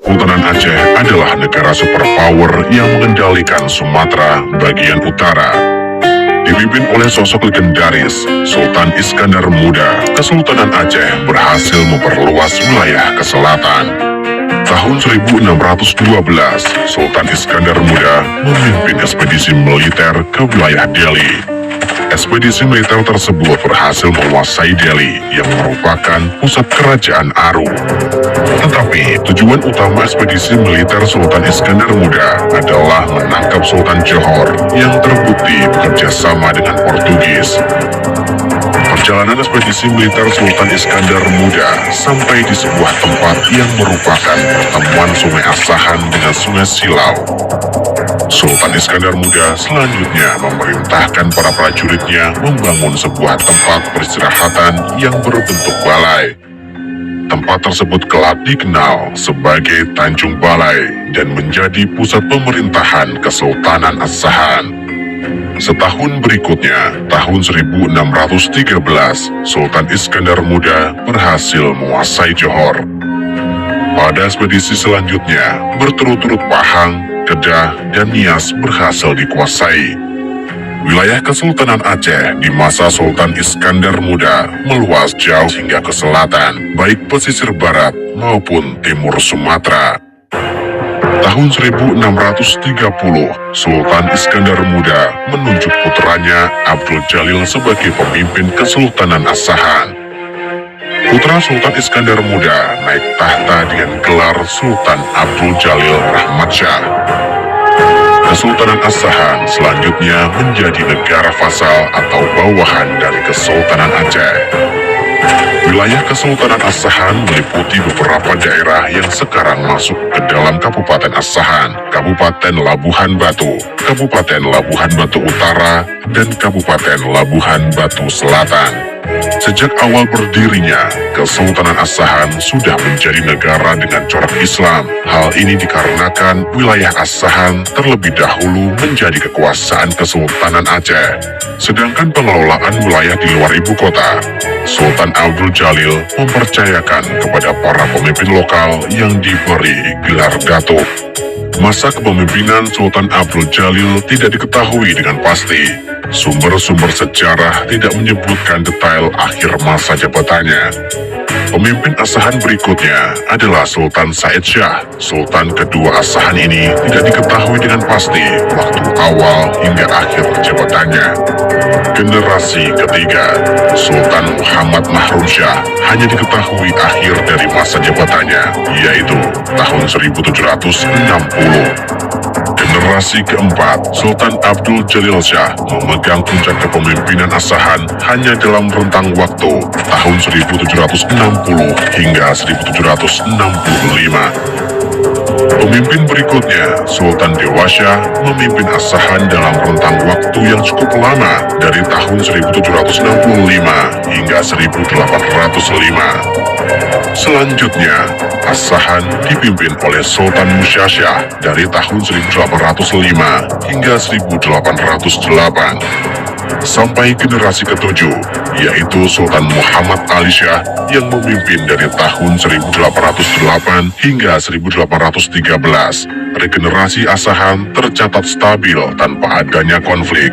Kesultanan Aceh adalah negara superpower yang mengendalikan Sumatera bagian utara. Dipimpin oleh sosok legendaris, Sultan Iskandar Muda, Kesultanan Aceh berhasil memperluas wilayah ke selatan. Tahun 1612, Sultan Iskandar Muda memimpin ekspedisi militer ke wilayah Delhi. Ekspedisi militer tersebut berhasil menguasai Delhi yang merupakan pusat kerajaan Aru. Tetapi tujuan utama ekspedisi militer Sultan Iskandar Muda adalah menangkap Sultan Johor yang terbukti bekerja sama dengan Portugis. Perjalanan ekspedisi militer Sultan Iskandar Muda sampai di sebuah tempat yang merupakan pertemuan Sungai Asahan dengan Sungai Silau. Sultan Iskandar Muda selanjutnya memerintahkan para prajuritnya membangun sebuah tempat peristirahatan yang berbentuk balai. Tempat tersebut kelak dikenal sebagai Tanjung Balai dan menjadi pusat pemerintahan Kesultanan Asahan. Setahun berikutnya, tahun 1613, Sultan Iskandar Muda berhasil menguasai Johor. Pada ekspedisi selanjutnya, berturut-turut Pahang, Kedah, dan Nias berhasil dikuasai. Wilayah Kesultanan Aceh di masa Sultan Iskandar Muda meluas jauh hingga ke selatan, baik pesisir barat maupun timur Sumatera. Tahun 1630, Sultan Iskandar Muda menunjuk putranya Abdul Jalil sebagai pemimpin Kesultanan Asahan. Putra Sultan Iskandar Muda naik tahta dengan gelar Sultan Abdul Jalil Rahmat Shah. Kesultanan Asahan selanjutnya menjadi negara vasal atau bawahan dari Kesultanan Aceh. Wilayah Kesultanan Asahan meliputi beberapa daerah yang sekarang masuk ke dalam Kabupaten Asahan, Kabupaten Labuhan Batu, Kabupaten Labuhan Batu Utara, dan Kabupaten Labuhan Batu Selatan. Sejak awal berdirinya, Kesultanan Asahan sudah menjadi negara dengan corak Islam. Hal ini dikarenakan wilayah Asahan terlebih dahulu menjadi kekuasaan Kesultanan Aceh. Sedangkan pengelolaan wilayah di luar ibu kota, Sultan Abdul Jalil mempercayakan kepada para pemimpin lokal yang diberi gelar datuk. Masa kepemimpinan Sultan Abdul Jalil tidak diketahui dengan pasti. Sumber-sumber sejarah tidak menyebutkan detail akhir masa jabatannya. Pemimpin Asahan berikutnya adalah Sultan Said Shah. Sultan kedua Asahan ini tidak diketahui dengan pasti waktu awal hingga akhir jabatannya. Generasi ketiga, Sultan Muhammad Mahrum Shah, hanya diketahui akhir dari masa jabatannya, yaitu tahun 1760. Generasi keempat, Sultan Abdul Jalil Shah memegang puncak kepemimpinan Asahan hanya dalam rentang waktu tahun 1760 hingga 1765. Pemimpin berikutnya, Sultan Dewa Shah, memimpin Asahan dalam rentang waktu yang cukup lama dari tahun 1765 hingga 1805. Selanjutnya, Asahan dipimpin oleh Sultan Musa Shah dari tahun 1805 hingga 1808. Sampai generasi ketujuh, yaitu Sultan Muhammad Ali Shah yang memimpin dari tahun 1808 hingga 1813. Regenerasi Asahan tercatat stabil tanpa adanya konflik.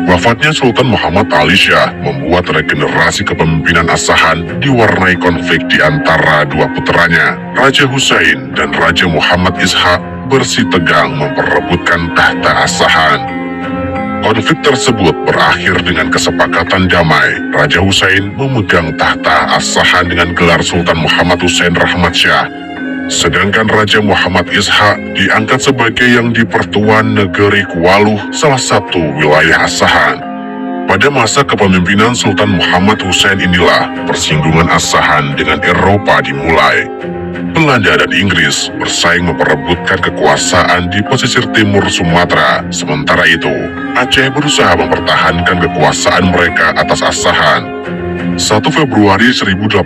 Wafatnya Sultan Muhammad Ali Shah membuat regenerasi kepemimpinan Asahan diwarnai konflik di antara dua putranya, Raja Hussein dan Raja Muhammad Ishaq bersitegang memperebutkan tahta Asahan. Konflik tersebut berakhir dengan kesepakatan damai. Raja Hussein memegang tahta Asahan dengan gelar Sultan Muhammad Hussein Rahmat Shah. Sedangkan Raja Muhammad Ishaq diangkat sebagai yang di-Pertuan Negeri Kualuh, salah satu wilayah Asahan. Pada masa kepemimpinan Sultan Muhammad Hussein inilah persinggungan Asahan dengan Eropa dimulai. Belanda dan Inggris bersaing memperebutkan kekuasaan di pesisir timur Sumatera. Sementara itu, Aceh berusaha mempertahankan kekuasaan mereka atas Asahan. 1 Februari 1858,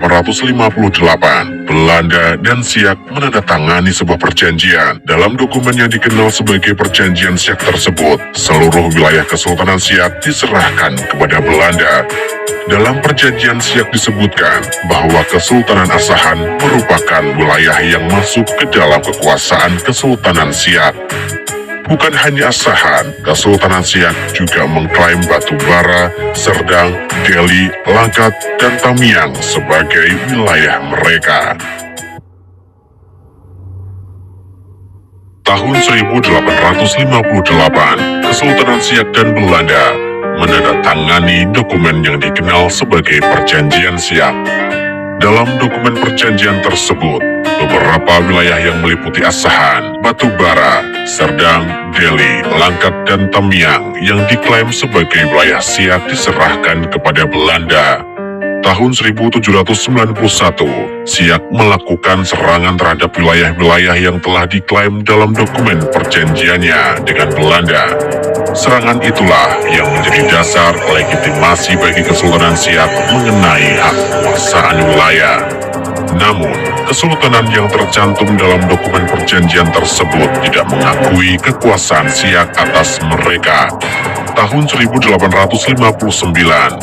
Belanda dan Siak menandatangani sebuah perjanjian. Dalam dokumen yang dikenal sebagai Perjanjian Siak tersebut, seluruh wilayah Kesultanan Siak diserahkan kepada Belanda. Dalam perjanjian Siak disebutkan bahwa Kesultanan Asahan merupakan wilayah yang masuk ke dalam kekuasaan Kesultanan Siak. Bukan hanya Asahan, Kesultanan Siak juga mengklaim Batu Bara, Serdang, Delhi, Langkat, dan Tamiang sebagai wilayah mereka. Tahun 1858, Kesultanan Siak dan Belanda menandatangani dokumen yang dikenal sebagai Perjanjian Siak. Dalam dokumen perjanjian tersebut, beberapa wilayah yang meliputi Asahan, Batu Bara, Serdang, Delhi, Langkat, dan Tamiang yang diklaim sebagai wilayah Siak diserahkan kepada Belanda. Tahun 1791, Siak melakukan serangan terhadap wilayah-wilayah yang telah diklaim dalam dokumen perjanjiannya dengan Belanda. Serangan itulah yang menjadi dasar legitimasi bagi Kesultanan Siak mengenai hak penguasaan wilayah. Namun, kesultanan yang tercantum dalam dokumen perjanjian tersebut tidak mengakui kekuasaan Siak atas mereka. Tahun 1859,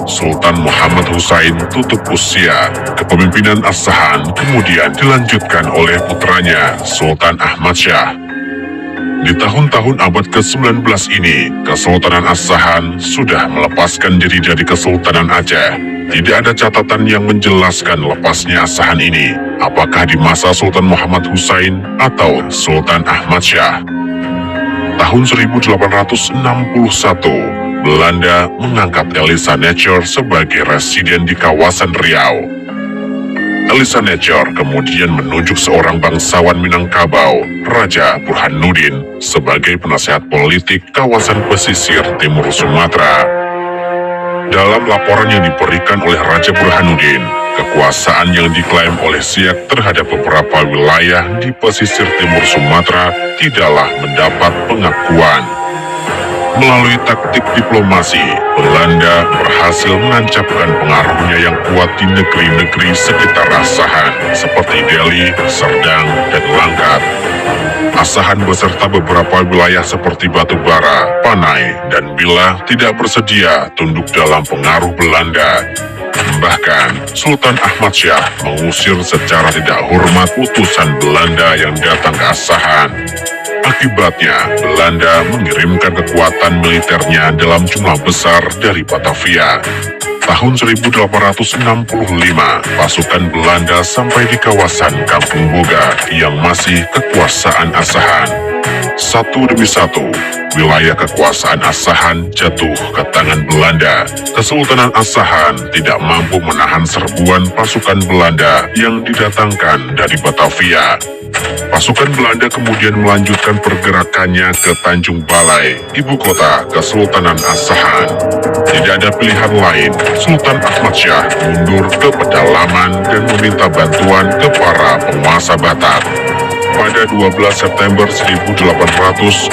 Sultan Muhammad Husain tutup usia. Kepemimpinan Asahan kemudian dilanjutkan oleh putranya, Sultan Ahmad Shah. Di tahun-tahun abad ke-19 ini, Kesultanan Asahan sudah melepaskan diri dari Kesultanan Aceh. Tidak ada catatan yang menjelaskan lepasnya Asahan ini, apakah di masa Sultan Muhammad Husain atau Sultan Ahmad Shah. Tahun 1861, Belanda mengangkat Elisa Nature sebagai residen di kawasan Riau. Elisa Nature kemudian menunjuk seorang bangsawan Minangkabau, Raja Burhanuddin, sebagai penasehat politik kawasan pesisir timur Sumatera. Dalam laporan yang diberikan oleh Raja Burhanuddin, kekuasaan yang diklaim oleh Siak terhadap beberapa wilayah di pesisir timur Sumatera tidaklah mendapat pengakuan. Melalui taktik diplomasi, Belanda berhasil menancapkan pengaruhnya yang kuat di negeri-negeri sekitar Asahan, seperti Delhi, Serdang, dan Langkat. Asahan beserta beberapa wilayah seperti Batu Bara, Panai, dan Bila tidak bersedia tunduk dalam pengaruh Belanda. Bahkan, Sultan Ahmad Shah mengusir secara tidak hormat utusan Belanda yang datang ke Asahan. Akibatnya, Belanda mengirimkan kekuatan militernya dalam jumlah besar dari Batavia. Tahun 1865, pasukan Belanda sampai di kawasan Kampung Boga yang masih kekuasaan Asahan. Satu demi satu, wilayah kekuasaan Asahan jatuh ke tangan Belanda. Kesultanan Asahan tidak mampu menahan serbuan pasukan Belanda yang didatangkan dari Batavia. Pasukan Belanda kemudian melanjutkan pergerakannya ke Tanjung Balai, ibu kota Kesultanan Asahan. Tidak ada pilihan lain, Sultan Ahmad Shah mundur ke pedalaman dan meminta bantuan ke para penguasa Batak. Pada 12 September 1865,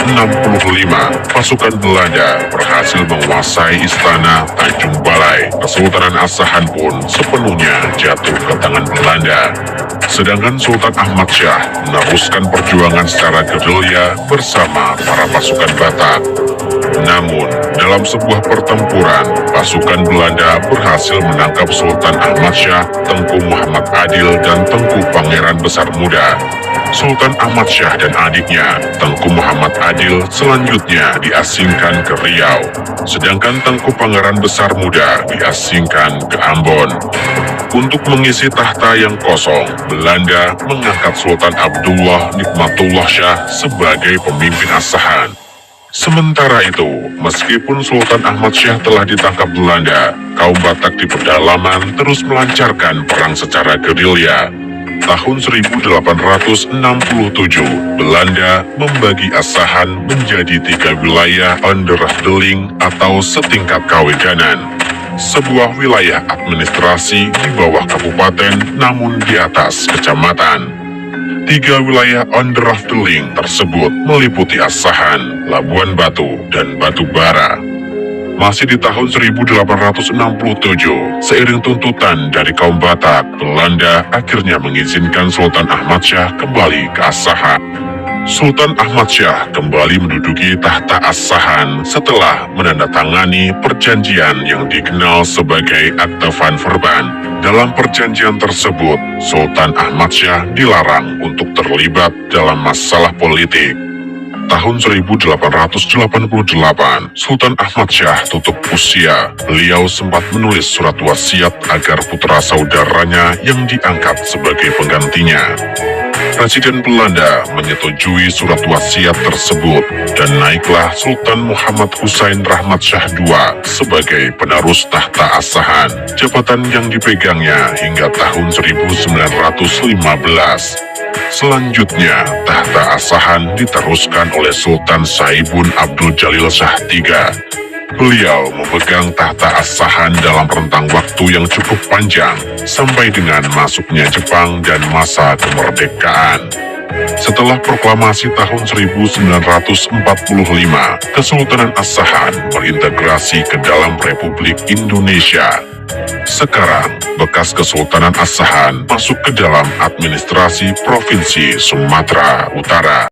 pasukan Belanda berhasil menguasai istana Tanjung Balai. Kesultanan Asahan pun sepenuhnya jatuh ke tangan Belanda. Sedangkan Sultan Ahmad Shah meneruskan perjuangan secara gerilya bersama para pasukan Batak. Namun, dalam sebuah pertempuran, pasukan Belanda berhasil menangkap Sultan Ahmad Shah, Tengku Muhammad Adil, dan Tengku Pangeran Besar Muda. Sultan Ahmad Shah dan adiknya, Tengku Muhammad Adil, selanjutnya diasingkan ke Riau, sedangkan Tengku Pangeran Besar Muda diasingkan ke Ambon. Untuk mengisi tahta yang kosong, Belanda mengangkat Sultan Abdullah Nikmatullah Shah sebagai pemimpin Asahan. Sementara itu, meskipun Sultan Ahmad Shah telah ditangkap Belanda, kaum Batak di pedalaman terus melancarkan perang secara gerilya. Tahun 1867, Belanda membagi Asahan menjadi 3 wilayah onderafdeling atau setingkat kawedanan. Sebuah wilayah administrasi di bawah kabupaten namun di atas kecamatan. 3 wilayah onderafdeling tersebut meliputi Asahan, Labuan Batu, dan Batu Bara. Masih di tahun 1867, seiring tuntutan dari kaum Batak, Belanda akhirnya mengizinkan Sultan Ahmad Syah kembali ke Asahan. Sultan Ahmad Syah kembali menduduki tahta Asahan setelah menandatangani perjanjian yang dikenal sebagai Akte Van Verban. Dalam perjanjian tersebut, Sultan Ahmad Syah dilarang untuk terlibat dalam masalah politik. Tahun 1888, Sultan Ahmad Syah tutup usia. Beliau sempat menulis surat wasiat agar putra saudaranya yang diangkat sebagai penggantinya. Presiden Belanda menyetujui surat wasiat tersebut dan naiklah Sultan Muhammad Hussein Rahmat Shah II sebagai penerus tahta Asahan, jabatan yang dipegangnya hingga tahun 1915. Selanjutnya, tahta Asahan diteruskan oleh Sultan Saibun Abdul Jalil Shah III. Beliau memegang tahta Asahan dalam rentang waktu yang cukup panjang, sampai dengan masuknya Jepang dan masa kemerdekaan. Setelah proklamasi tahun 1945, Kesultanan Asahan berintegrasi ke dalam Republik Indonesia. Sekarang, bekas Kesultanan Asahan masuk ke dalam administrasi Provinsi Sumatera Utara.